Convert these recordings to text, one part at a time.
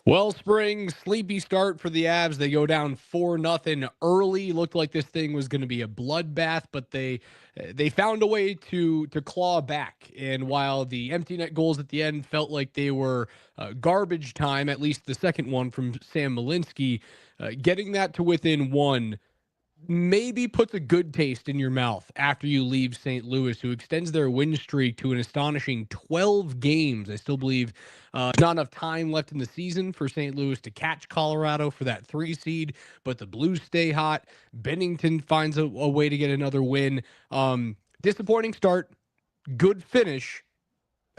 Wellspring, sleepy start for the Avs. They go down 4-0 early. Looked like this thing was going to be a bloodbath, but they found a way to claw back. And while the empty net goals at the end felt like they were garbage time, at least the second one from Sam Malinsky, getting that to within one maybe puts a good taste in your mouth after you leave St. Louis, who extends their win streak to an astonishing 12 games. I still believe not enough time left in the season for St. Louis to catch Colorado for that 3 seed, but the Blues stay hot. Bennington finds a way to get another win. Disappointing start, good finish.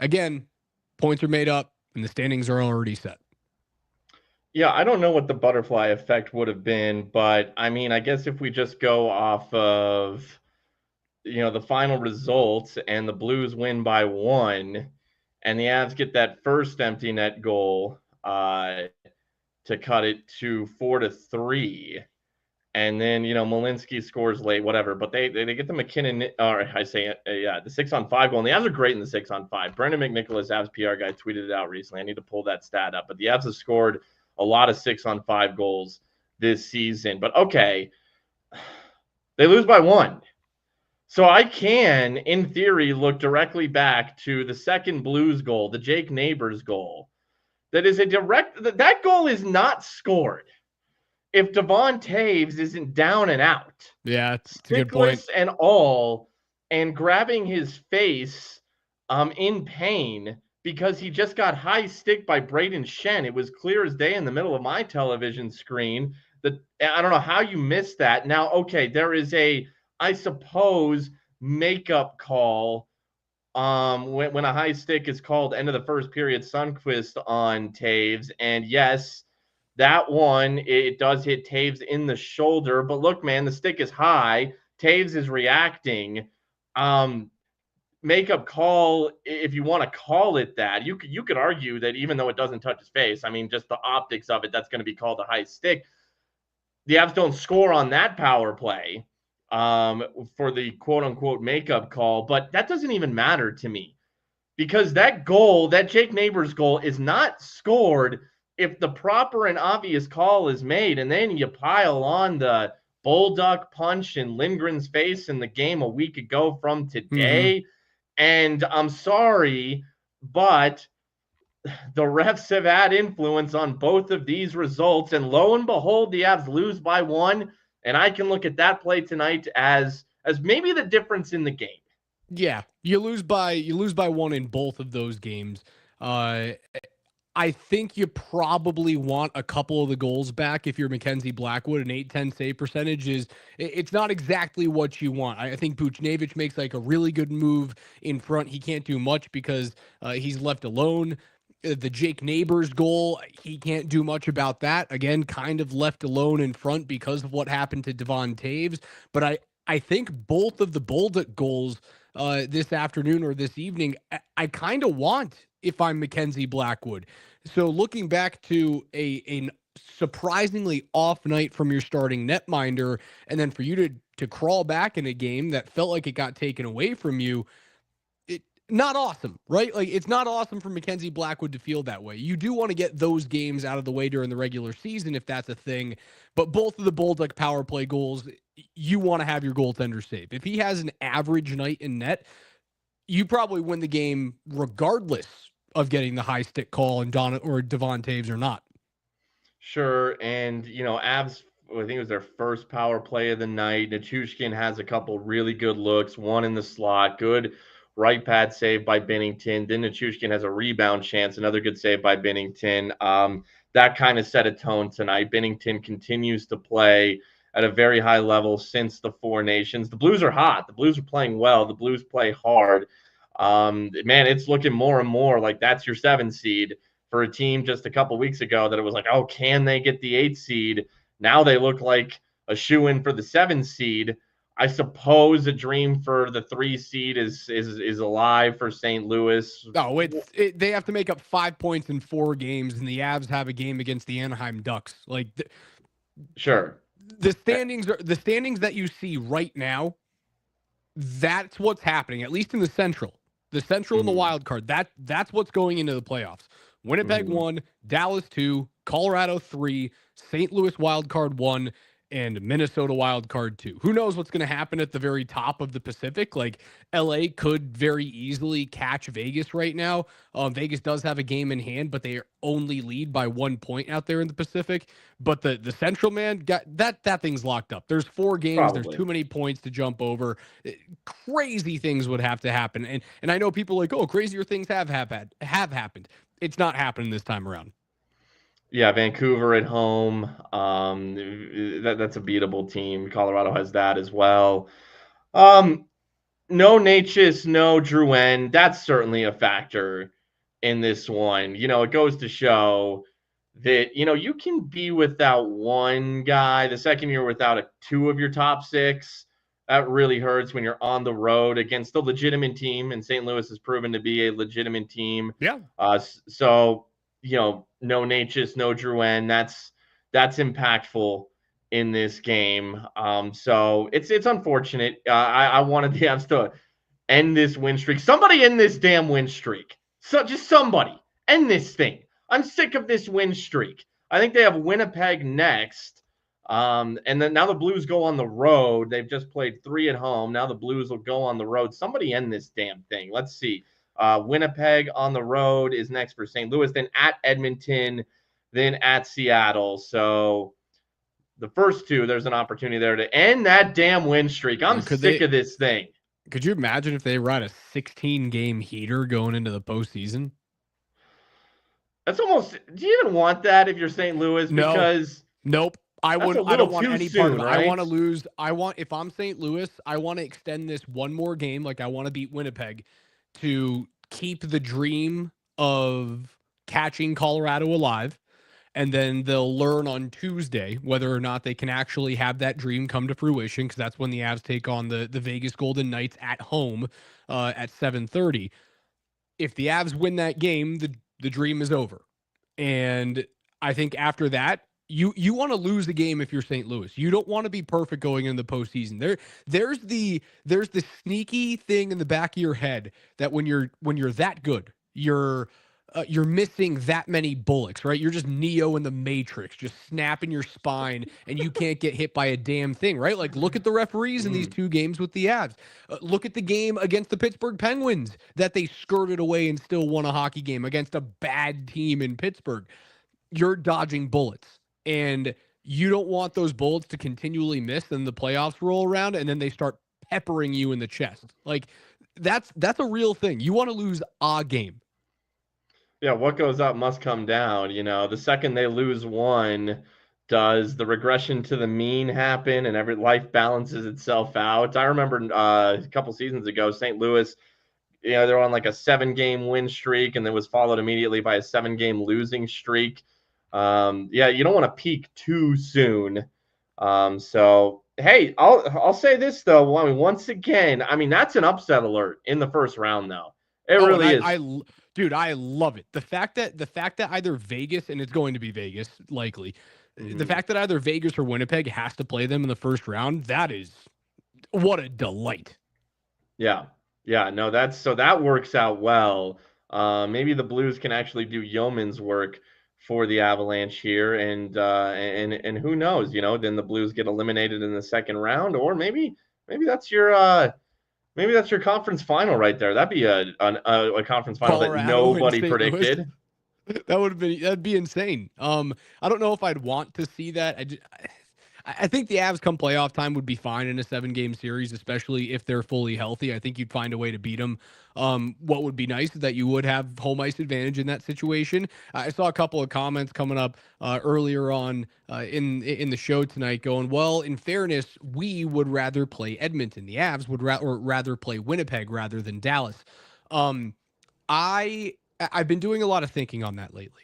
Again, points are made up and the standings are already set. Yeah, I don't know what the butterfly effect would have been, but I mean, I guess if we just go off of, the final results and the Blues win by 1 and the Avs get that first empty net goal to cut it to 4-3. And then, Malinsky scores late, whatever. But they get the McKinnon, or I say, the 6-on-5 goal. And the Avs are great in the 6-on-5. Brendan McNicholas, Avs PR guy, tweeted it out recently. I need to pull that stat up. But the Avs have scored a lot of 6-on-5 goals this season. But okay, they lose by 1. So I can, in theory, look directly back to the second Blues goal, the Jake Neighbors goal. That is that goal is not scored if Devon Toews isn't down and out. Yeah, it's a good point. And all, and grabbing his face in pain because he just got high stick by Braden Shen. It was clear as day in the middle of my television screen. I don't know how you missed that. Now, okay, there is I suppose, makeup call when a high stick is called end of the first period, Sundqvist on Toews. And yes, that one, it does hit Toews in the shoulder. But look, man, the stick is high. Toews is reacting. Makeup call, if you want to call it that. You could argue that even though it doesn't touch his face, I mean, just the optics of it, that's going to be called a high stick. The Avs don't score on that power play for the quote-unquote makeup call, but that doesn't even matter to me because that goal, that Jake Neighbors goal, is not scored if the proper and obvious call is made, and then you pile on the Bolduc punch in Lindgren's face in the game a week ago from today. And I'm sorry, but the refs have had influence on both of these results. And lo and behold, the Avs lose by 1. And I can look at that play tonight as maybe the difference in the game. Yeah, you lose by 1 in both of those games. I think you probably want a couple of the goals back if you're Mackenzie Blackwood. An 8-10 save percentage it's not exactly what you want. I think Buchnevich makes like a really good move in front. He can't do much because he's left alone. The Jake Neighbors goal, he can't do much about that. Again, kind of left alone in front because of what happened to Devon Toews. But I think both of the Bolduc goals this afternoon or this evening, I kind of want if I'm Mackenzie Blackwood. So looking back to a surprisingly off night from your starting netminder, and then for you to crawl back in a game that felt like it got taken away from you, not awesome, right? Like, it's not awesome for Mackenzie Blackwood to feel that way. You do want to get those games out of the way during the regular season if that's a thing. But both of the Bolduc power play goals, you want to have your goaltender safe. If he has an average night in net, you probably win the game regardless of getting the high stick call and Devon Toews or not. Sure, and Avs, I think it was their first power play of the night. Nichushkin has a couple really good looks, one in the slot, good right pad save by Binnington. Then Nichushkin has a rebound chance, another good save by Binnington. That kind of set a tone tonight. Binnington continues to play at a very high level since the Four Nations. The Blues are hot. The Blues are playing well. The Blues play hard. Man, it's looking more and more like that's your 7 seed for a team just a couple weeks ago that it was like, oh, can they get the 8 seed? Now they look like a shoe-in for the 7 seed. I suppose a dream for the 3 seed is alive for St. Louis. No, they have to make up 5 points in 4 games, and the Avs have a game against the Anaheim Ducks. Like, sure, the standings that you see right now. That's what's happening, at least in the Central. The Central and the wild card. That's what's going into the playoffs. Winnipeg 1, Dallas 2, Colorado 3, St. Louis wildcard 1, and Minnesota wildcard 2. Who knows what's going to happen at the very top of the Pacific? Like LA could very easily catch Vegas right now. Vegas does have a game in hand, but they only lead by 1 point out there in the Pacific. But the Central, man, got that thing's locked up. There's 4 games. Probably. There's too many points to jump over. Crazy things would have to happen. And I know people are like, oh, crazier things have happened. It's not happening this time around. Yeah, Vancouver at home. That's a beatable team. Colorado has that as well. No Natchez, no Drouin. That's certainly a factor in this one. It goes to show that, you can be without one guy. The second you're without 2 of your top 6, that really hurts when you're on the road against a legitimate team. And St. Louis has proven to be a legitimate team. Yeah. So, no Natchez, no Drouin. That's impactful in this game. So it's unfortunate. I wanted the Avs to end this win streak. Somebody end this damn win streak. So just somebody end this thing. I'm sick of this win streak. I think they have Winnipeg next. And then now the Blues go on the road. They've just played 3 at home. Now the Blues will go on the road. Somebody end this damn thing. Let's see. Winnipeg on the road is next for St. Louis, then at Edmonton, then at Seattle. So the first 2, there's an opportunity there to end that damn win streak. I'm sick of this thing. Could you imagine if they run a 16-game heater going into the postseason? That's almost. Do you even want that if you're St. Louis? No. Because nope. I don't want any part of it. Right? I want to lose. If I'm St. Louis, I want to extend this one more game. Like I want to beat Winnipeg to keep the dream of catching Colorado alive. And then they'll learn on Tuesday whether or not they can actually have that dream come to fruition, because that's when the Avs take on the Vegas Golden Knights at home at 7:30. If the Avs win that game, the dream is over. And I think after that, you want to lose the game if you're St. Louis. You don't want to be perfect going into the postseason. There's the sneaky thing in the back of your head that when you're that good, you're missing that many bullets, right? You're just Neo in the Matrix, just snapping your spine, and you can't get hit by a damn thing, right? Like, look at the referees in these 2 games with the Avs. Look at the game against the Pittsburgh Penguins that they skirted away and still won a hockey game against a bad team in Pittsburgh. You're dodging bullets, and you don't want those bullets to continually miss, and the playoffs roll around, and then they start peppering you in the chest. Like, that's a real thing. You want to lose a game. Yeah, what goes up must come down. The second they lose one, does the regression to the mean happen and every life balances itself out? I remember a couple seasons ago, St. Louis, they're on like a 7-game win streak, and then was followed immediately by a 7-game losing streak. You don't want to peak too soon. So hey, I'll say this though. I mean, once again, that's an upset alert in the first round, though. It really is. Dude, I love it. The fact that either Vegas, and it's going to be Vegas, likely, the fact that either Vegas or Winnipeg has to play them in the first round, that is what a delight. Yeah. No, that works out well. Maybe the Blues can actually do yeoman's work for the Avalanche here, and who knows? Then the Blues get eliminated in the second round, or maybe that's your. Maybe that's your conference final right there. That'd be a conference final Colorado that nobody predicted. That'd be insane. I don't know if I'd want to see that. I think the Avs come playoff time would be fine in a 7-game series, especially if they're fully healthy. I think you'd find a way to beat them. What would be nice is that you would have home ice advantage in that situation. I saw a couple of comments coming up earlier on in the show tonight going, well, in fairness, we would rather play Edmonton. The Avs would rather play Winnipeg rather than Dallas. I've been doing a lot of thinking on that lately.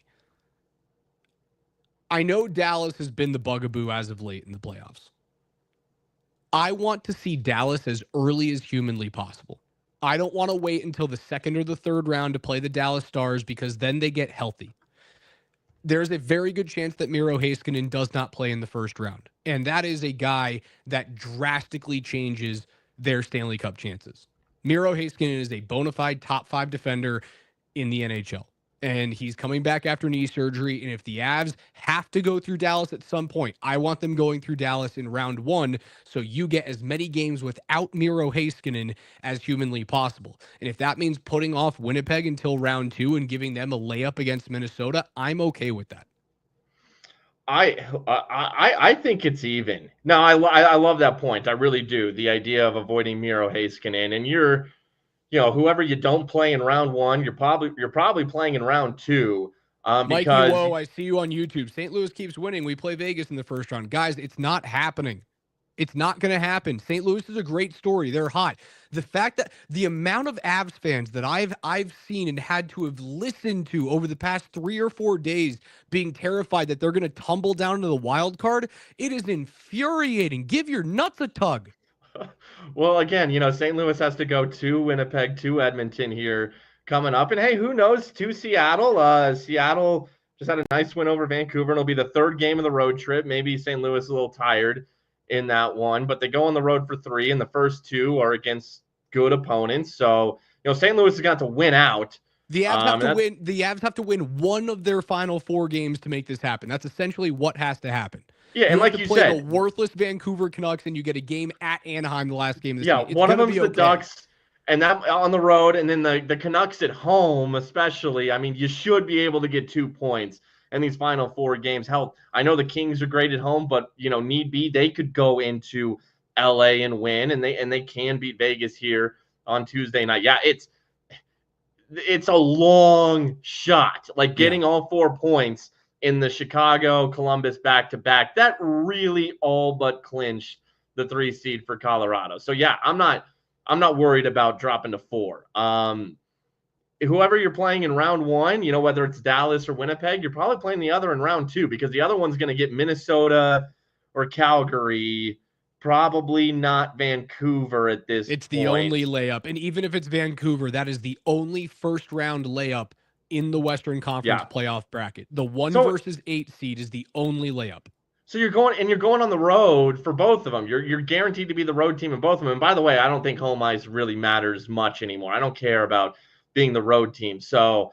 I know Dallas has been the bugaboo as of late in the playoffs. I want to see Dallas as early as humanly possible. I don't want to wait until the second or the third round to play the Dallas Stars, because then they get healthy. There's a very good chance that Miro Heiskanen does not play in the first round. And that is a guy that drastically changes their Stanley Cup chances. Miro Heiskanen is a bona fide top 5 defender in the NHL. and he's coming back after knee surgery. And if the Avs have to go through Dallas at some point, I want them going through Dallas in round one, so you get as many games without Miro Heiskanen as humanly possible. And if that means putting off Winnipeg until round two and giving them a layup against Minnesota, I'm okay with that. I think it's even. No, I love that point. I really do. The idea of avoiding Miro Heiskanen, and whoever you don't play in round one, you're probably playing in round two. Mikey, Because whoa, I see you on YouTube. St. Louis keeps winning. We play Vegas in the first round. Guys, it's not happening. It's not going to happen. St. Louis is a great story. They're hot. The fact that the amount of Avs fans that I've seen and had to have listened to over the past 3 or 4 days being terrified that they're going to tumble down to the wild card, it is infuriating. Give your nuts a tug. Well, again, St. Louis has to go to Winnipeg, to Edmonton here coming up. And hey, who knows, to Seattle. Seattle just had a nice win over Vancouver, and it'll be the third game of the road trip. Maybe St. Louis is a little tired in that one, but they go on the road for 3, and the first 2 are against good opponents. So, St. Louis is going to win out. The Avs have to win. The Avs have to win one of their final 4 games to make this happen. That's essentially what has to happen. Yeah, and like you said, the worthless Vancouver Canucks, and you get a game at Anaheim the last game of the season. One of them's the Ducks, and that on the road, and then the Canucks at home, especially. I mean, you should be able to get 2 points in these final 4 games. Hell, I know the Kings are great at home, but need be, they could go into LA and win, and they can beat Vegas here on Tuesday night. Yeah, it's a long shot. Like getting all 4 points in the Chicago Columbus back-to-back, that really all but clinched the 3 seed for Colorado. So yeah, I'm not worried about dropping to 4. Whoever you're playing in round 1, whether it's Dallas or Winnipeg, you're probably playing the other in round 2, because the other one's going to get Minnesota or Calgary, probably not Vancouver at this point. It's the only layup. And even if it's Vancouver, that is the only first round layup in the Western Conference playoff bracket. The 1 versus 8 seed is the only layup. So you're going on the road for both of them. You're guaranteed to be the road team in both of them. And by the way, I don't think home ice really matters much anymore. I don't care about being the road team. So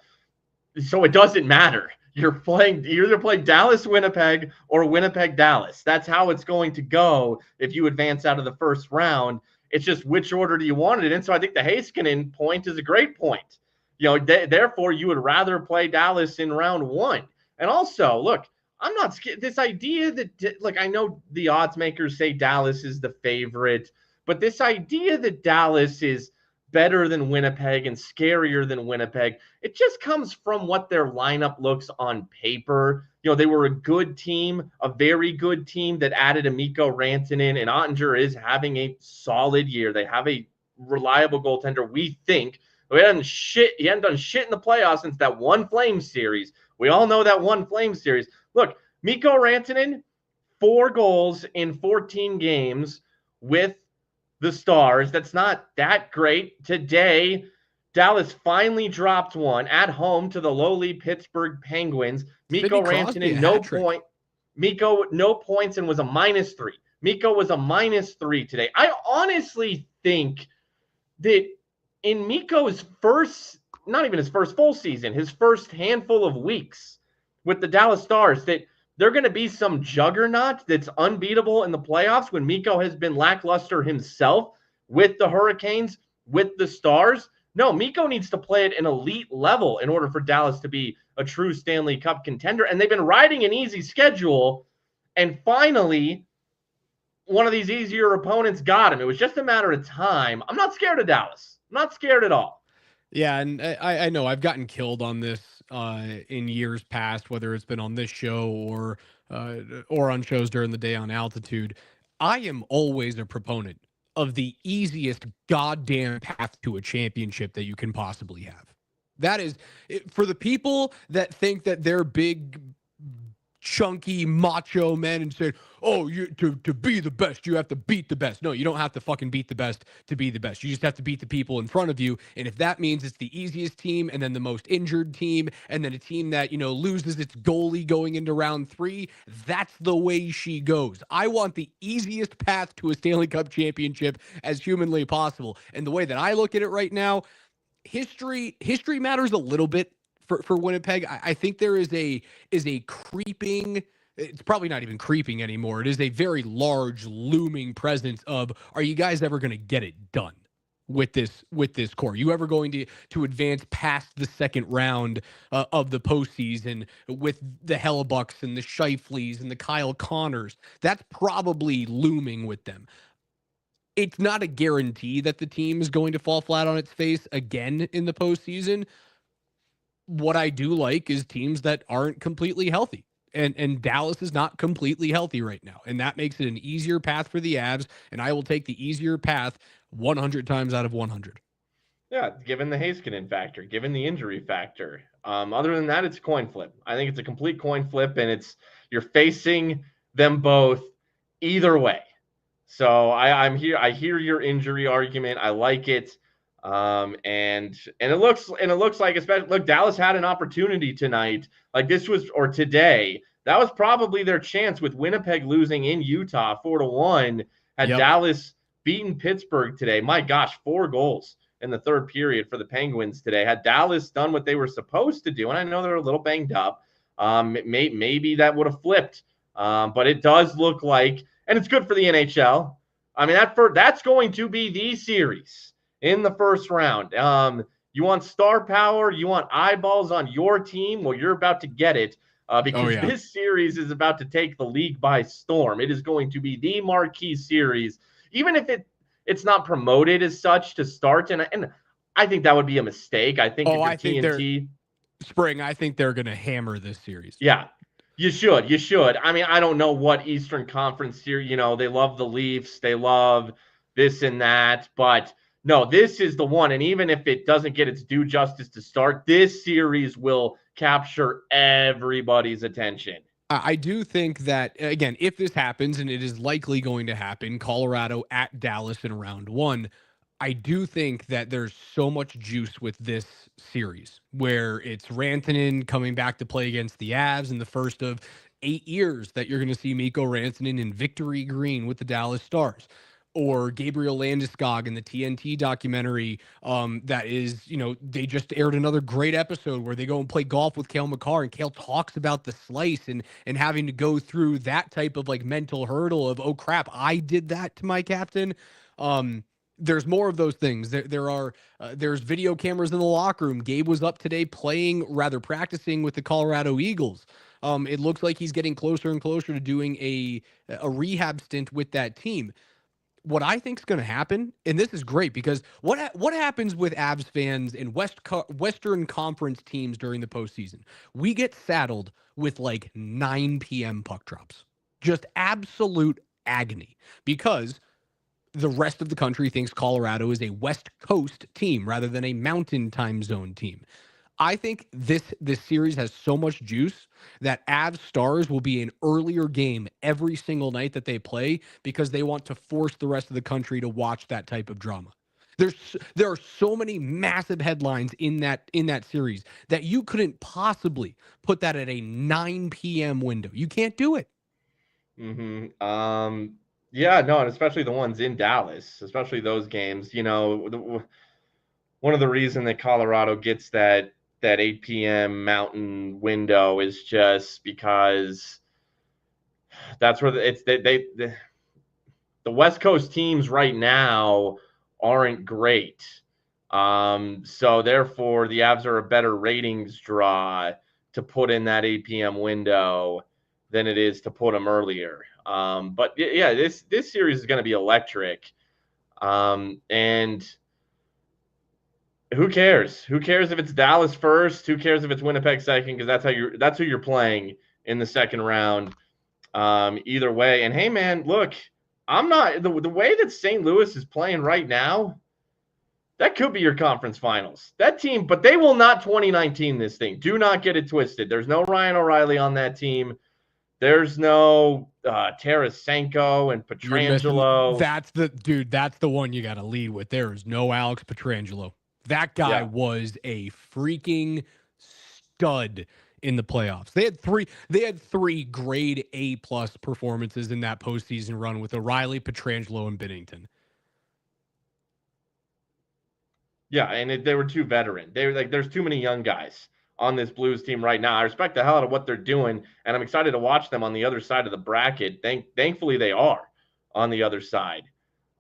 it doesn't matter. You're either playing Dallas, Winnipeg, or Winnipeg, Dallas. That's how it's going to go if you advance out of the first round. It's just which order do you want it in. So I think the Heiskanen point is a great point. Therefore, you would rather play Dallas in round 1. And also, look, I'm not scared. This idea that, I know the odds makers say Dallas is the favorite, but this idea that Dallas is better than Winnipeg and scarier than Winnipeg, it just comes from what their lineup looks on paper. They were a good team, a very good team that added Mikko Rantanen, and Ottinger is having a solid year. They have a reliable goaltender, we think. He hadn't done shit in the playoffs since that one Flames series. We all know that one Flames series. Look, Mikko Rantanen, 4 goals in 14 games with the Stars. That's not that great. Today, Dallas finally dropped one at home to the lowly Pittsburgh Penguins. Mikko Rantanen, no point. Mikko, no points, and was a -3. Mikko was a -3 today. I honestly think that in Mikko's not even his first full season, his first handful of weeks with the Dallas Stars, that they're going to be some juggernaut that's unbeatable in the playoffs when Mikko has been lackluster himself with the Hurricanes, with the Stars. No, Mikko needs to play at an elite level in order for Dallas to be a true Stanley Cup contender. And they've been riding an easy schedule. And finally, one of these easier opponents got him. It was just a matter of time. I'm not scared of Dallas. I'm not scared at all. Yeah, and I know I've gotten killed on this in years past, whether it's been on this show or on shows during the day on Altitude. I am always a proponent of the easiest goddamn path to a championship that you can possibly have. That is, for the people that think that they're big, chunky, macho men and say, oh, to be the best, you have to beat the best. No, you don't have to fucking beat the best to be the best. You just have to beat the people in front of you. And if that means it's the easiest team and then the most injured team and then a team that, loses its goalie going into round 3, that's the way she goes. I want the easiest path to a Stanley Cup championship as humanly possible. And the way that I look at it right now, history matters a little bit for Winnipeg. I think there is a creeping. It's probably not even creeping anymore. It is a very large looming presence of, are you guys ever going to get it done with this core? You ever going to advance past the second round of the postseason with the Hellebucks and the Scheifeleys and the Kyle Connors? That's probably looming with them. It's not a guarantee that the team is going to fall flat on its face again in the postseason. What I do like is teams that aren't completely healthy. And Dallas is not completely healthy right now. And that makes it an easier path for the Avs. And I will take the easier path 100 times out of 100. Yeah, given the Heiskanen factor, given the injury factor. Other than that, it's a coin flip. I think it's a complete coin flip, and you're facing them both either way. So I'm here. I hear your injury argument. I like it. And it looks like, especially, look, Dallas had an opportunity tonight, like this was, or today. That was probably their chance with Winnipeg losing in Utah 4-1. Had Dallas beaten Pittsburgh today, my gosh, 4 goals in the third period for the Penguins today. Had Dallas done what they were supposed to do, and I know they're a little banged up, maybe that would have flipped. But it does look like, and it's good for the NHL. I mean, that's going to be the series in the first round. You want star power, you want eyeballs on your team. Well, you're about to get it because this series is about to take the league by storm. It is going to be the marquee series, even if it's not promoted as such to start. And I think that would be a mistake. I think TNT Spring, I think they're going to hammer this series. Yeah. You should. I mean, I don't know what Eastern Conference here, they love the Leafs, they love this and that, but no, this is the one. And even if it doesn't get its due justice to start, this series will capture everybody's attention. I do think that, again, if this happens, and it is likely going to happen, Colorado at Dallas in round 1, I do think that there's so much juice with this series where it's Rantanen coming back to play against the Avs in the first of 8 years that you're going to see Mikko Rantanen in victory green with the Dallas Stars, or Gabriel Landeskog in the TNT documentary that is, they just aired another great episode where they go and play golf with Cale Makar, and Cale talks about the slice and having to go through that type of like mental hurdle of, oh crap, I did that to my captain. There's more of those things. There's video cameras in the locker room. Gabe was up today practicing with the Colorado Eagles. It looks like he's getting closer and closer to doing a rehab stint with that team. What I think is going to happen, and this is great because what happens with Avs fans and Western Conference teams during the postseason? We get saddled with like 9 p.m. puck drops, just absolute agony, because the rest of the country thinks Colorado is a West Coast team rather than a Mountain Time Zone team. I think this series has so much juice that Avs Stars will be an earlier game every single night that they play because they want to force the rest of the country to watch that type of drama. There are so many massive headlines in that series that you couldn't possibly put that at a 9 p.m. window. You can't do it. Mm-hmm. Yeah, no, and especially the ones in Dallas, especially those games. One of the reasons that Colorado gets that 8 p.m. Mountain window is just because that's where the West Coast teams right now aren't great. So therefore, the Avs are a better ratings draw to put in that 8 p.m. window than it is to put them earlier. But yeah, this series is going to be electric. And who cares? Who cares if it's Dallas first? Who cares if it's Winnipeg second? Because that's who you're playing in the second round. Either way. And hey, man, look, I'm not the way that St. Louis is playing right now. That could be your conference finals. That team, but they will not 2019 this thing. Do not get it twisted. There's no Ryan O'Reilly on that team. There's no Tarasenko and Pietrangelo. That's the one you got to lead with. There is no Alex Pietrangelo. That guy was a freaking stud in the playoffs. They had three grade A+ performances in that postseason run with O'Reilly, Pietrangelo, and Binnington. Yeah, and they were too veteran. They were like, there's too many young guys on this Blues team right now. I respect the hell out of what they're doing, and I'm excited to watch them on the other side of the bracket. Thankfully, they are on the other side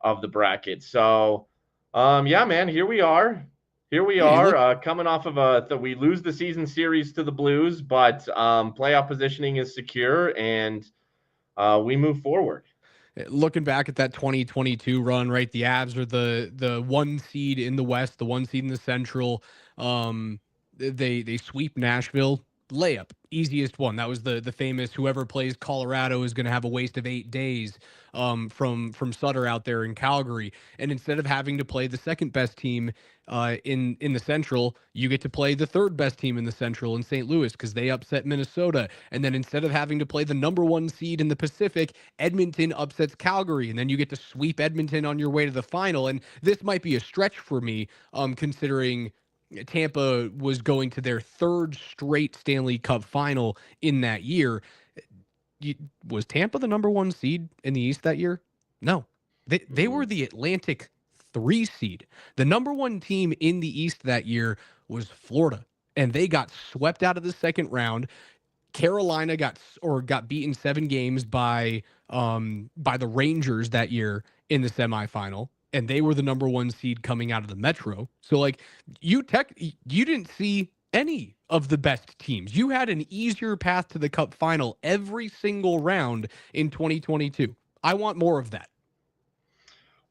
of the bracket. So, yeah, man, here we are. Here we Hey, look, are coming off of we lose the season series to the Blues, but playoff positioning is secure, and we move forward. looking back at that 2022 run, right? The Avs are the one seed in the West, the one seed in the Central. They sweep Nashville, layup, easiest one. That was the famous whoever plays Colorado is going to have a waste of 8 days. From Sutter out there in Calgary, and instead of having to play the second best team in the Central, you get to play the third best team in the Central in St. Louis because they upset Minnesota. And then instead of having to play the number one seed in the Pacific, Edmonton upsets Calgary, and then you get to sweep Edmonton on your way to the final. And this might be a stretch for me, considering Tampa was going to their third straight Stanley Cup final in that year. Was Tampa the number one seed in the East that year? No, they were the Atlantic 3 seed. The number one team in the East that year was Florida, and they got swept out of the second round. Carolina got beaten 7 games by the Rangers that year in the semifinal, and they were the number one seed coming out of the Metro. So like you didn't see any of the best teams. You had an easier path to the Cup final every single round in 2022. I want more of that.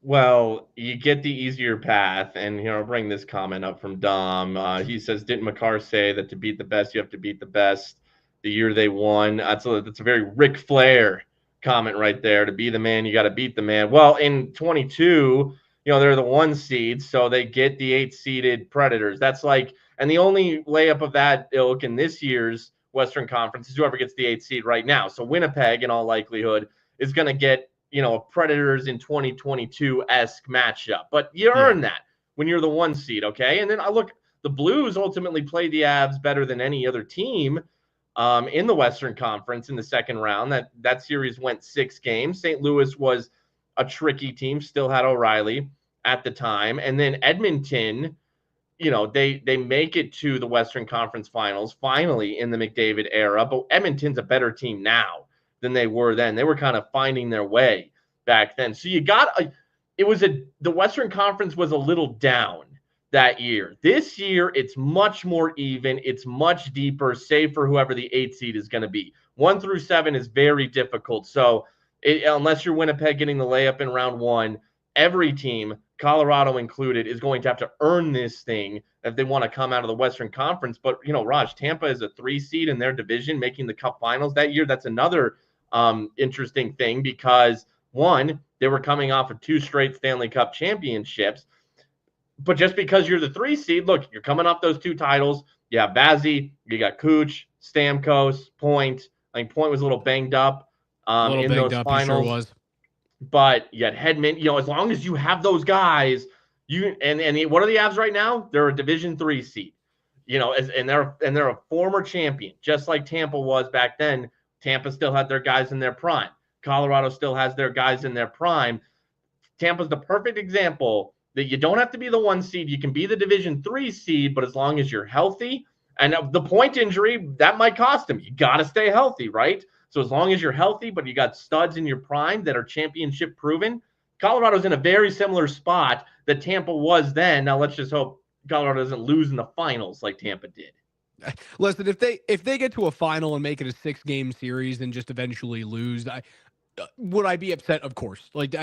Well, you get the easier path, and I'll bring this comment up from Dom. He says, "Didn't Makar say that to beat the best, you have to beat the best?" The year they won, that's a very Ric Flair comment right there. To be the man, you got to beat the man. Well, in 22, they're the 1 seed, so they get the 8 seeded Predators. That's like, and the only layup of that ilk in this year's Western Conference is whoever gets the 8 seed right now. So Winnipeg, in all likelihood, is going to get a Predators in 2022-esque matchup. But you earn that when you're the 1 seed, okay? And then I look, the Blues ultimately played the Avs better than any other team in the Western Conference in the second round. That series went 6 games. St. Louis was a tricky team, still had O'Reilly at the time. And then Edmonton, they make it to the Western Conference Finals finally in the McDavid era. But Edmonton's a better team now than they were then. They were kind of finding their way back then. So the Western Conference was a little down that year. This year, it's much more even. It's much deeper, save for whoever the 8 seed is going to be. 1 through 7 is very difficult. So unless you're Winnipeg getting the layup in round 1, every team, Colorado included, is going to have to earn this thing if they want to come out of the Western Conference. But, Raj, Tampa is a 3 seed in their division, making the Cup Finals that year. That's another interesting thing because, one, they were coming off of 2 straight Stanley Cup championships. But just because you're the 3 seed, look, you're coming off those 2 titles. You have Vazzy, you got Cooch, Stamkos, Point. I think Point was a little banged up in those finals. He sure was. But you had Hedman. As long as you have those guys, and what are the Avs right now? They're a Division 3 seed. And they're a former champion, just like Tampa was back then. Tampa still had their guys in their prime. Colorado still has their guys in their prime. Tampa's the perfect example that you don't have to be the 1 seed. You can be the Division 3 seed, but as long as you're healthy, and the Point injury, that might cost them. You got to stay healthy, right? So as long as you're healthy, but you got studs in your prime that are championship proven, Colorado's in a very similar spot that Tampa was then. Now let's just hope Colorado doesn't lose in the finals like Tampa did. Listen, if they get to a final and make it a 6-game series and just eventually lose, would I be upset? Of course. Like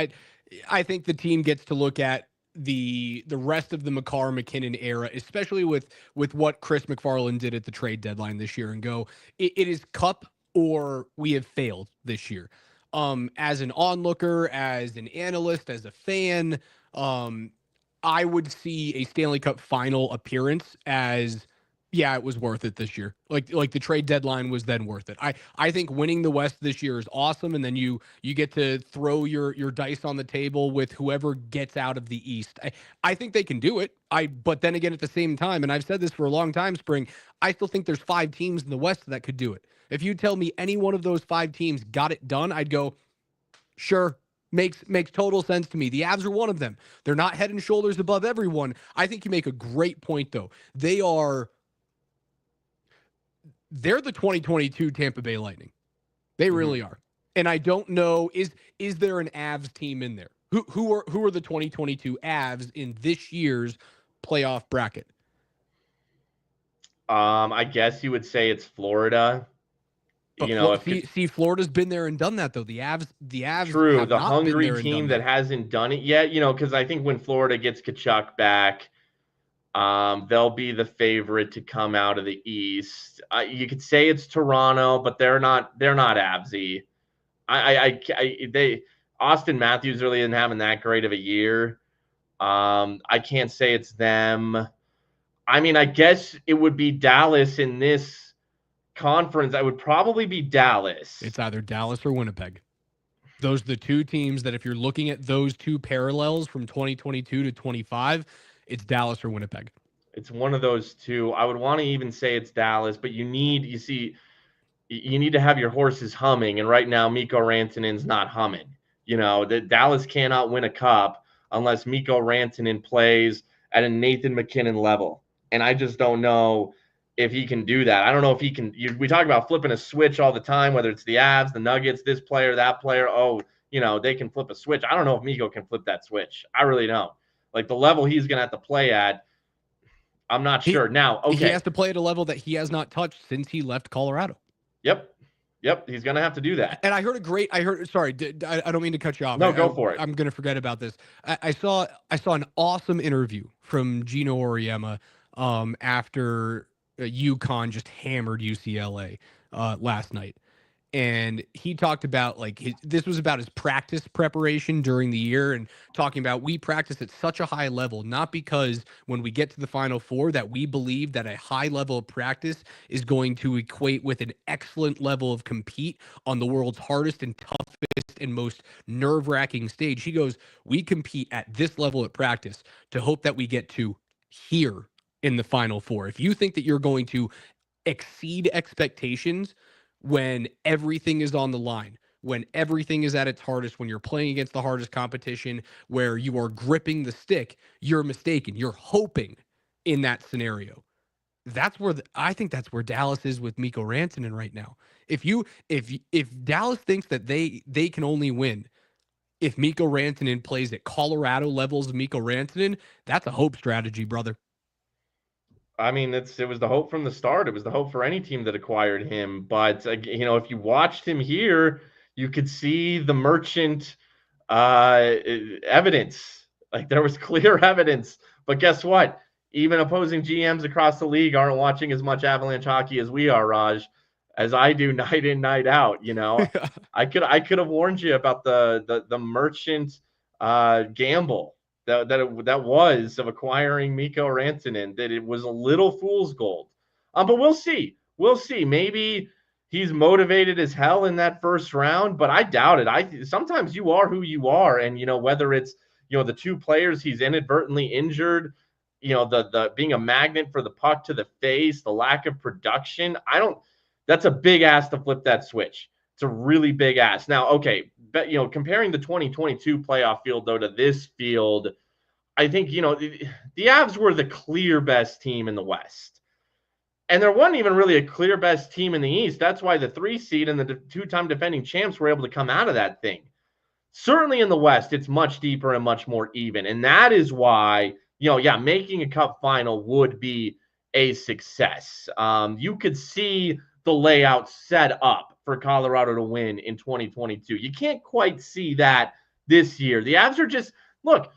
I think the team gets to look at the rest of the Makar MacKinnon era, especially with what Chris McFarland did at the trade deadline this year, and go, it is Cup or we have failed this year. As an onlooker, as an analyst, as a fan, I would see a Stanley Cup final appearance as, yeah, it was worth it this year. Like the trade deadline was then worth it. I think winning the West this year is awesome, and then you get to throw your dice on the table with whoever gets out of the East. I think they can do it. But then again, at the same time, and I've said this for a long time, Spring, I still think there's 5 teams in the West that could do it. If you tell me any one of those 5 teams got it done, I'd go, sure. Makes total sense to me. The Avs are one of them. They're not head and shoulders above everyone. I think you make a great point, though. They are they're the 2022 Tampa Bay Lightning. They really are. And I don't know, is there an Avs team in there? Who are the 2022 Avs in this year's playoff bracket? I guess you would say it's Florida. But see, Florida's been there and done that though. The Avs true, have the not hungry been there team and that done hasn't done it yet. Because I think when Florida gets Tkachuk back, they'll be the favorite to come out of the East. You could say it's Toronto, but they're not Avsy. Austin Matthews really isn't having that great of a year. I can't say it's them. I mean, I guess it would be Dallas in this conference. I would probably be Dallas. It's either Dallas or Winnipeg. Those are the two teams that if you're looking at those two parallels from 2022 to 25, it's Dallas or Winnipeg. It's one of those two. I would want to even say it's Dallas, but you need to have your horses humming. And right now, Mikko Rantanen's not humming. Dallas cannot win a cup unless Mikko Rantanen plays at a Nathan MacKinnon level. And I just don't know if he can do that. I don't know if he can. We talk about flipping a switch all the time, whether it's the Avs, the Nuggets, this player, that player. Oh, they can flip a switch. I don't know if Mikko can flip that switch. I really don't. Like the level he's going to have to play at, I'm not sure. Now, okay. He has to play at a level that he has not touched since he left Colorado. Yep. He's going to have to do that. And sorry, I don't mean to cut you off. No, go for it. I'm going to forget about this. I saw an awesome interview from Gino Auriemma after UConn just hammered UCLA last night. And he talked about this was about his practice preparation during the year and talking about we practice at such a high level, not because when we get to the Final Four that we believe that a high level of practice is going to equate with an excellent level of compete on the world's hardest and toughest and most nerve-wracking stage. He goes, we compete at this level of practice to hope that we get to here in the Final Four. If you think that you're going to exceed expectations when everything is on the line, when everything is at its hardest, when you're playing against the hardest competition, where you are gripping the stick, you're mistaken. You're hoping in that scenario. I think that's where Dallas is with Mikko Rantanen right now. If Dallas thinks that they can only win if Mikko Rantanen plays at Colorado levels of Mikko Rantanen, that's a hope strategy, brother. I mean, it was the hope from the start. It was the hope for any team that acquired him. But, if you watched him here, you could see the merchant evidence. Like there was clear evidence. But guess what? Even opposing GMs across the league aren't watching as much Avalanche hockey as we are, Raj, as I do night in, night out. I could have warned you about the merchant gamble that was of acquiring Mikko Rantanen, that it was a little fool's gold. But we'll see. Maybe he's motivated as hell in that first round, but I doubt it. Sometimes you are who you are, and whether it's the two players he's inadvertently injured, the being a magnet for the puck to the face, the lack of production. That's a big ass to flip that switch. It's a really big ass. Now, okay, but comparing the 2022 playoff field though to this field, I think the Avs were the clear best team in the West, and there wasn't even really a clear best team in the East. That's why the 3 seed and the two-time defending champs were able to come out of that thing. Certainly in the West, it's much deeper and much more even, and that is why making a cup final would be a success. You could see the layout set up for Colorado to win in 2022. You can't quite see that this year. The Avs are just, look,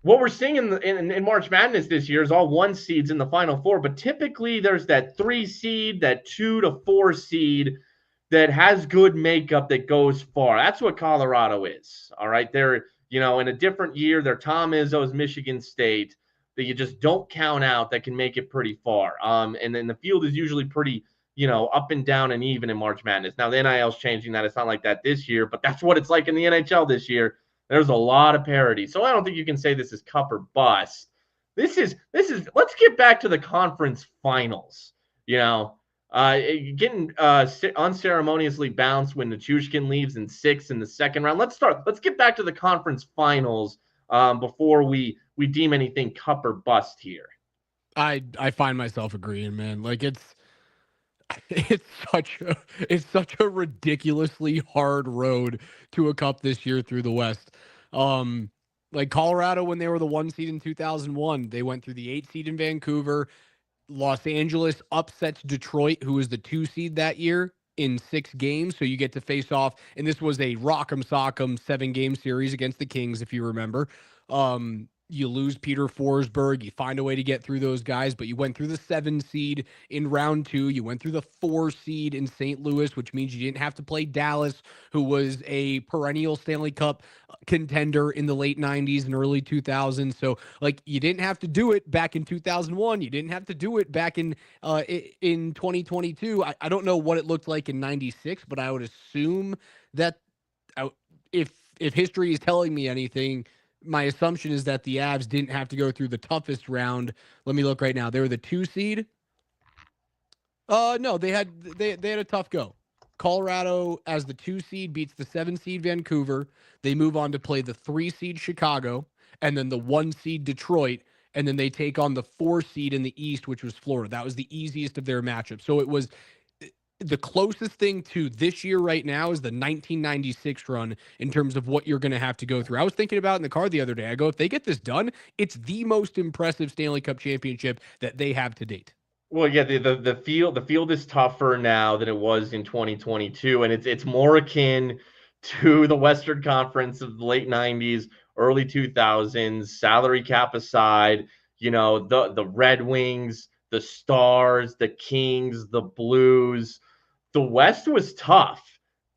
what we're seeing in March Madness this year is all 1 seeds in the Final Four, but typically there's that 3 seed, that 2 to 4 seed that has good makeup that goes far. That's what Colorado is. All right. They're, in a different year, they're Tom Izzo's Michigan State that you just don't count out that can make it pretty far. And then the field is usually pretty, up and down and even in March Madness. Now the NIL's changing that. It's not like that this year, but that's what it's like in the NHL this year. There's a lot of parity. So I don't think you can say this is cup or bust. This is let's get back to the conference finals. Getting unceremoniously bounced when Nichushkin leaves in 6 in the second round. Let's get back to the conference finals before we deem anything cup or bust here. I find myself agreeing, man. It's such a ridiculously hard road to a cup this year through the West. Um, like Colorado when they were the 1 seed in 2001, they went through the 8 seed in Vancouver. Los Angeles upsets Detroit, who was the 2 seed that year in 6 games. So you get to face off, and this was a rock'em sock'em 7 game series against the Kings, if you remember. You lose Peter Forsberg. You find a way to get through those guys, but you went through the 7 seed in round 2. You went through the 4 seed in St. Louis, which means you didn't have to play Dallas, who was a perennial Stanley Cup contender in the late 90s and early 2000s. So like you didn't have to do it back in 2001. You didn't have to do it back in 2022. I don't know what it looked like in 96, but I would assume that if history is telling me anything, my assumption is that the Avs didn't have to go through the toughest round. Let me look right now. They were the 2 seed. No, they had a tough go. Colorado as the 2 seed beats the 7 seed Vancouver. They move on to play the 3 seed Chicago and then the 1 seed Detroit. And then they take on the 4 seed in the East, which was Florida. That was the easiest of their matchups. So it was the closest thing to this year right now is the 1996 run in terms of what you're going to have to go through. I was thinking about in the car the other day. I go, if they get this done, it's the most impressive Stanley Cup championship that they have to date. Well, yeah, the field is tougher now than it was in 2022, and it's more akin to the Western Conference of the late 90s, early 2000s, salary cap aside, the Red Wings, the Stars, the Kings, the Blues. The West was tough,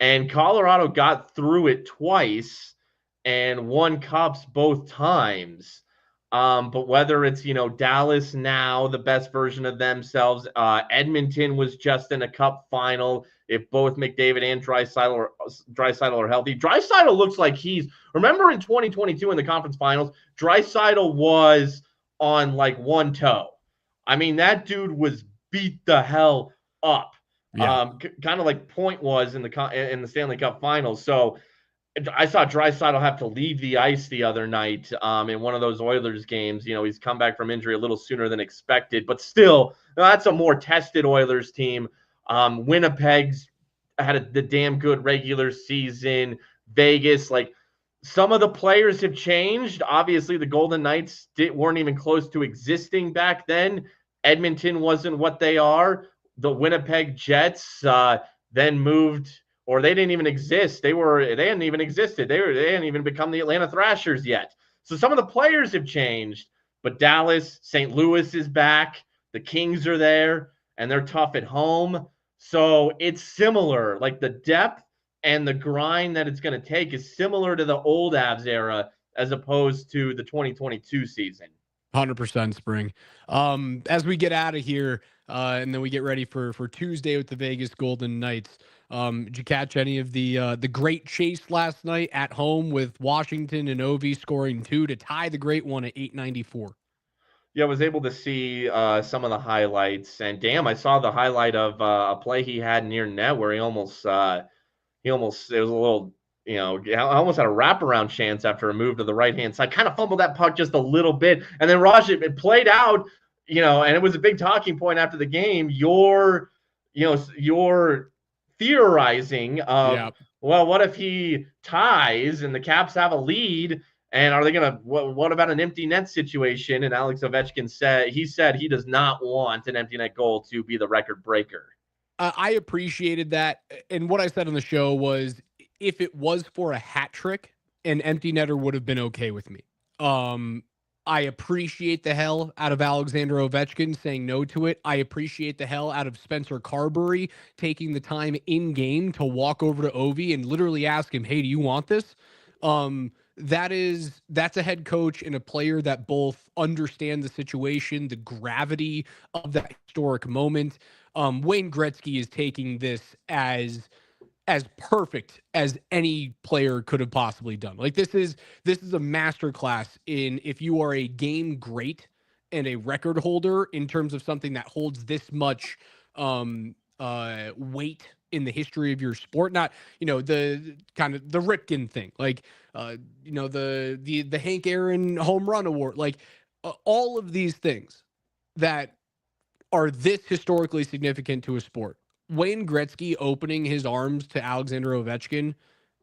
and Colorado got through it twice and won cups both times. But whether it's, Dallas now, the best version of themselves, Edmonton was just in a cup final. If both McDavid and Draisaitl are healthy, Draisaitl looks like remember in 2022 in the conference finals, Draisaitl was on like one toe. I mean, that dude was beat the hell up. Yeah. Kind of like Point was in the Stanley Cup finals. So I saw Draisaitl have to leave the ice the other night in one of those Oilers games. He's come back from injury a little sooner than expected, but still, that's a more tested Oilers team. Winnipeg's had the damn good regular season. Vegas, like some of the players have changed. Obviously, the Golden Knights weren't even close to existing back then. Edmonton wasn't what they are. The Winnipeg Jets then moved. Or they didn't even exist. They hadn't even existed. They hadn't even become the Atlanta Thrashers yet. So some of the players have changed, but Dallas, St. Louis is back. The Kings are there, and they're tough at home. So it's similar. Like the depth and the grind that it's going to take is similar to the old Avs era as opposed to the 2022 season. 100% Spring. As we get out of here, and then we get ready for Tuesday with the Vegas Golden Knights. Did you catch any of the great chase last night at home with Washington and Ovi scoring 2 to tie the great one at 894? Yeah, I was able to see some of the highlights, and damn, I saw the highlight of a play he had near net where it was a little, I almost had a wraparound chance after a move to the right-hand side. Kind of fumbled that puck just a little bit, and then Raj, it played out, and it was a big talking point after the game. You're theorizing of, well, what if he ties and the Caps have a lead? And are they going to, what about an empty net situation? And Alex Ovechkin said he does not want an empty net goal to be the record breaker. I appreciated that. And what I said on the show was if it was for a hat trick, an empty netter would have been okay with me. I appreciate the hell out of Alexander Ovechkin saying no to it. I appreciate the hell out of Spencer Carberry taking the time in game to walk over to Ovi and literally ask him, "Hey, do you want this?" That's a head coach and a player that both understand the situation, the gravity of that historic moment. Wayne Gretzky is taking this as perfect as any player could have possibly done. Like this is a masterclass in if you are a game great and a record holder in terms of something that holds this much weight in the history of your sport. Not, the kind of the Ripken thing, like the Hank Aaron home run award, like all of these things that are this historically significant to a sport. Wayne Gretzky opening his arms to Alexander Ovechkin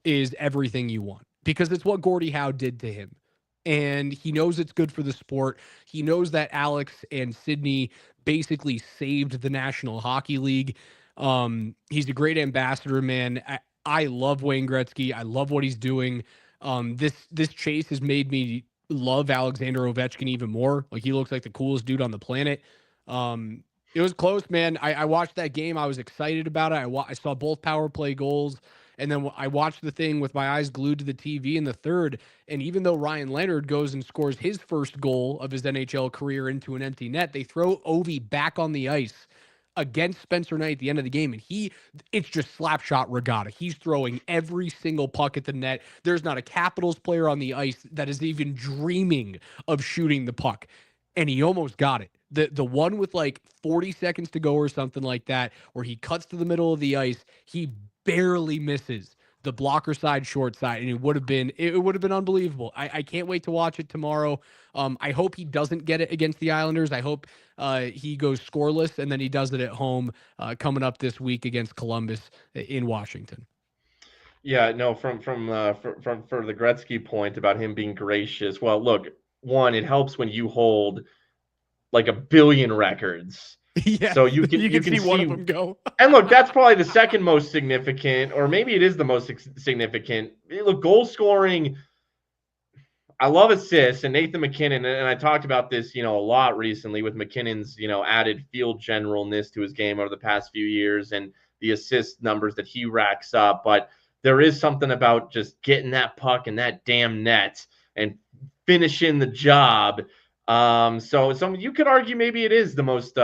is everything you want because it's what Gordie Howe did to him. And he knows it's good for the sport. He knows that Alex and Sidney basically saved the National Hockey League. He's a great ambassador, man. I love Wayne Gretzky. I love what he's doing. This chase has made me love Alexander Ovechkin even more. Like, he looks like the coolest dude on the planet. It was close, man. I watched that game. I was excited about it. I saw both power play goals. And then I watched the thing with my eyes glued to the TV in the third. And even though Ryan Leonard goes and scores his first goal of his NHL career into an empty net, they throw Ovi back on the ice against Spencer Knight at the end of the game. And it's just slap shot regatta. He's throwing every single puck at the net. There's not a Capitals player on the ice that is even dreaming of shooting the puck. And he almost got it. The one with like 40 seconds to go or something like that, where he cuts to the middle of the ice, he barely misses the blocker side, short side, and it would have been unbelievable. I can't wait to watch it tomorrow. I hope he doesn't get it against the Islanders. I hope he goes scoreless, and then he does it at home coming up this week against Columbus in Washington. Yeah, no, from for the Gretzky point about him being gracious. Well, look, one, it helps when you hold like 1 billion records. Yeah, so you can see one of them go. And look, that's probably the second most significant, or maybe it is the most significant. Look, goal scoring. I love assists, and Nathan MacKinnon, and I talked about this, a lot recently with McKinnon's, added field generalness to his game over the past few years and the assist numbers that he racks up. But there is something about just getting that puck in that damn net and finishing the job. So you could argue maybe it is the most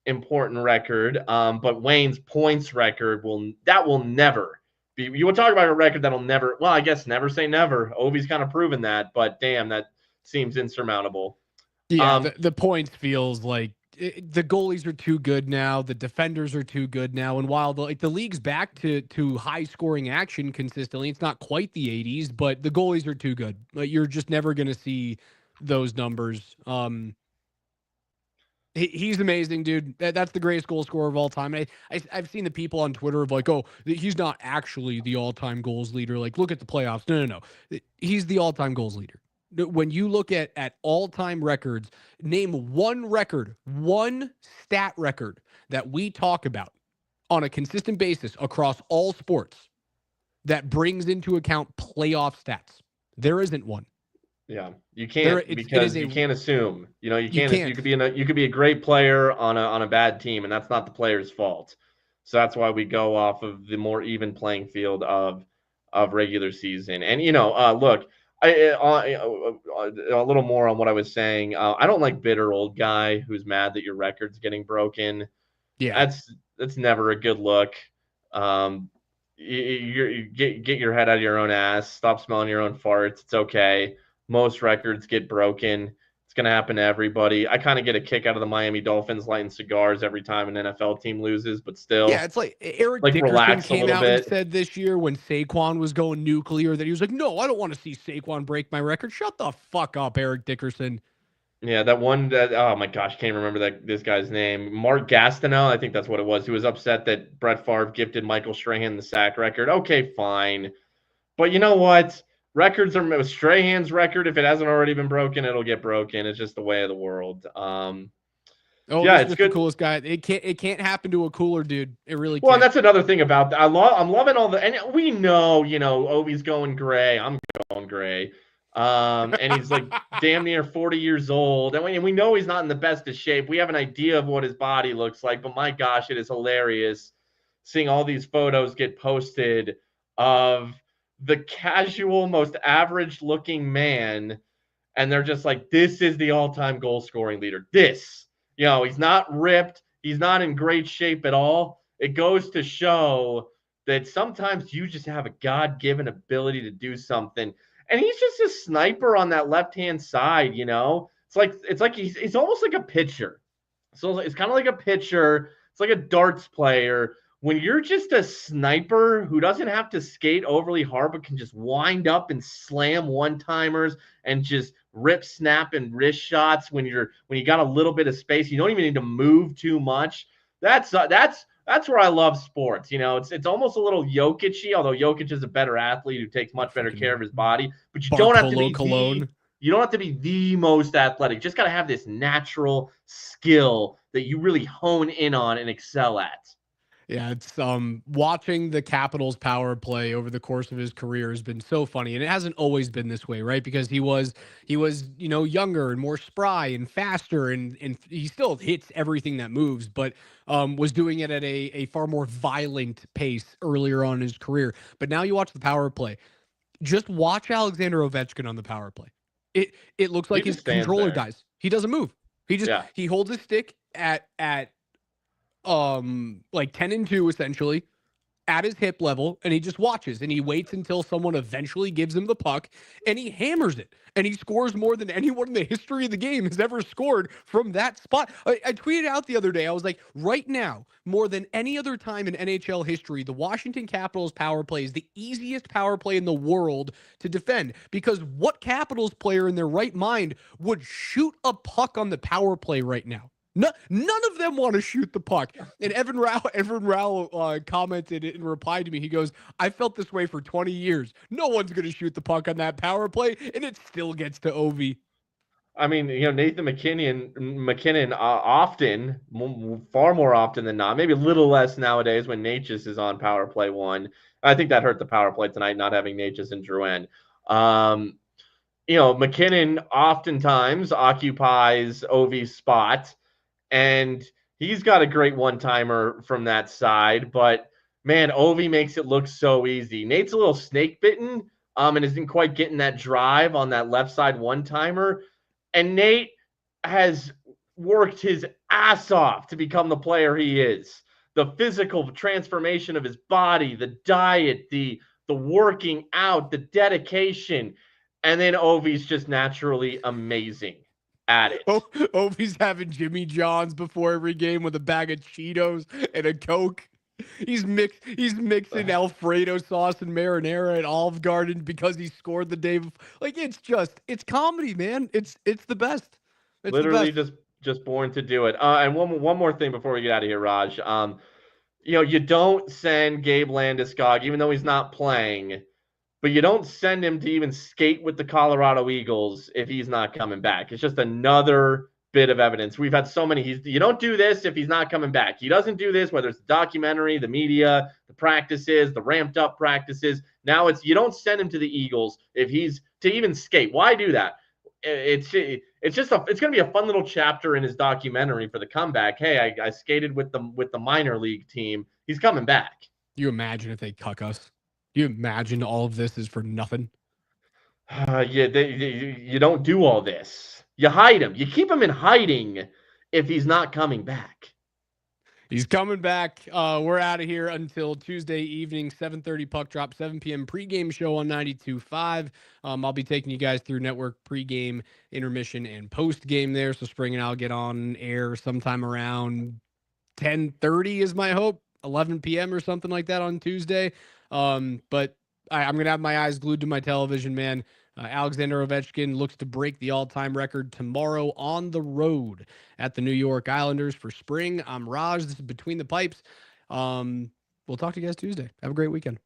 important record, but Wayne's points record will never be. You would talk about a record that'll never. Well, I guess never say never. Ovi's kind of proven that, but damn, that seems insurmountable. Yeah, the points feels like the goalies are too good now. The defenders are too good now. And while the league's back to high scoring action consistently, it's not quite the 80s, but the goalies are too good. Like, you're just never going to see those numbers. He's amazing, dude. That's the greatest goal scorer of all time. I've seen the people on Twitter of like, oh, he's not actually the all-time goals leader. Like, look at the playoffs. No. He's the all-time goals leader. When you look at all-time records, name one stat record that we talk about on a consistent basis across all sports that brings into account playoff stats. There isn't one. Yeah, you can't because you can't assume. You can't. You could be a great player on a bad team, and that's not the player's fault. So that's why we go off of the more even playing field of regular season. And look, a little more on what I was saying. I don't like bitter old guy who's mad that your record's getting broken. Yeah, that's never a good look. You get your head out of your own ass. Stop smelling your own farts. It's okay. Most records get broken. It's going to happen to everybody. I kind of get a kick out of the Miami Dolphins lighting cigars every time an NFL team loses, but still. Yeah, it's like Eric Dickerson came out and said this year when Saquon was going nuclear that he was like, no, I don't want to see Saquon break my record. Shut the fuck up, Eric Dickerson. Yeah, that one, oh my gosh, can't remember this guy's name. Mark Gastineau, I think that's what it was. He was upset that Brett Favre gifted Michael Strahan the sack record. Okay, fine. But you know what? Records are Strahan's record. If it hasn't already been broken, it'll get broken. It's just the way of the world. Yeah, it's good. The coolest guy. It can't happen to a cooler dude. It really can't. Well, that's another thing about that. I'm loving all the, and we know, Ovi's going gray. I'm going gray. And he's like damn near 40 years old. And we know he's not in the best of shape. We have an idea of what his body looks like, but my gosh, it is hilarious seeing all these photos get posted of the casual, most average looking man. And they're just like, this is the all-time goal scoring leader. He's not ripped. He's not in great shape at all. It goes to show that sometimes you just have a God-given ability to do something. And he's just a sniper on that left-hand side, It's like he's almost like a pitcher. So it's kind of like a pitcher. It's like a darts player. When you're just a sniper who doesn't have to skate overly hard but can just wind up and slam one-timers and just rip, snap, and wrist shots when you got a little bit of space, you don't even need to move too much. That's that's where I love sports. You know, it's almost a little Jokic-y, although Jokic is a better athlete who takes much better care of his body. But you don't have to Bartolo be Colon. you don't have to be the most athletic. Just got to have this natural skill that you really hone in on and excel at. Yeah, it's watching the Capitals power play over the course of his career has been so funny. And it hasn't always been this way, right? Because he was, younger and more spry and faster and he still hits everything that moves, but was doing it at a far more violent pace earlier on in his career. But now you watch the power play. Just watch Alexander Ovechkin on the power play. It looks He like his just stands controller there. dies. He doesn't move. Yeah. He holds his stick at like 10 and 2 essentially at his hip level, and he just watches and he waits until someone eventually gives him the puck and he hammers it and he scores more than anyone in the history of the game has ever scored from that spot. I tweeted out the other day, I was like, right now, more than any other time in NHL history, the Washington Capitals power play is the easiest power play in the world to defend, because what Capitals player in their right mind would shoot a puck on the power play right now? No, none of them want to shoot the puck. And Evan Rao commented and replied to me. He goes, I felt this way for 20 years. No one's going to shoot the puck on that power play, and it still gets to Ovi. I mean, Nathan McKinnon often, far more often than not, maybe a little less nowadays when Natchez is on power play one. I think that hurt the power play tonight, not having Natchez and Drouin. McKinnon oftentimes occupies Ovi's spot, and he's got a great one-timer from that side. But man, Ovi makes it look so easy. Nate's a little snake bitten, and isn't quite getting that drive on that left side one-timer. And Nate has worked his ass off to become the player he is. The physical transformation of his body, the diet, the working out, the dedication. And then Ovi's just naturally amazing at it. Ovi's having Jimmy John's before every game with a bag of Cheetos and a Coke. He's mixing Alfredo sauce and marinara at Olive Garden because he scored the day before. Like, it's comedy, man. It's the best. It's literally the best. just born to do it. And one more thing before we get out of here, Raj. You don't send Gabe Landeskog, even though he's not playing, but you don't send him to even skate with the Colorado Eagles if he's not coming back. It's just another bit of evidence. We've had so many. You don't do this if he's not coming back. He doesn't do this, whether it's the documentary, the media, the practices, the ramped up practices. Now you don't send him to the Eagles if he's to even skate. Why do that? It's going to be a fun little chapter in his documentary for the comeback. Hey, I skated with the minor league team. He's coming back. You imagine if they cuck us? You imagine all of this is for nothing? You don't do all this. You hide him. You keep him in hiding if he's not coming back. He's coming back. We're out of here until Tuesday evening, 7:30 puck drop, 7 p.m. pregame show on 92.5. I'll be taking you guys through network pregame, intermission, and postgame there. So Spring and I'll get on air sometime around 10:30 is my hope, 11 p.m. or something like that on Tuesday. But I'm going to have my eyes glued to my television, man. Alexander Ovechkin looks to break the all-time record tomorrow on the road at the New York Islanders. For Spring, I'm Raj. This is Between the Pipes. We'll talk to you guys Tuesday. Have a great weekend.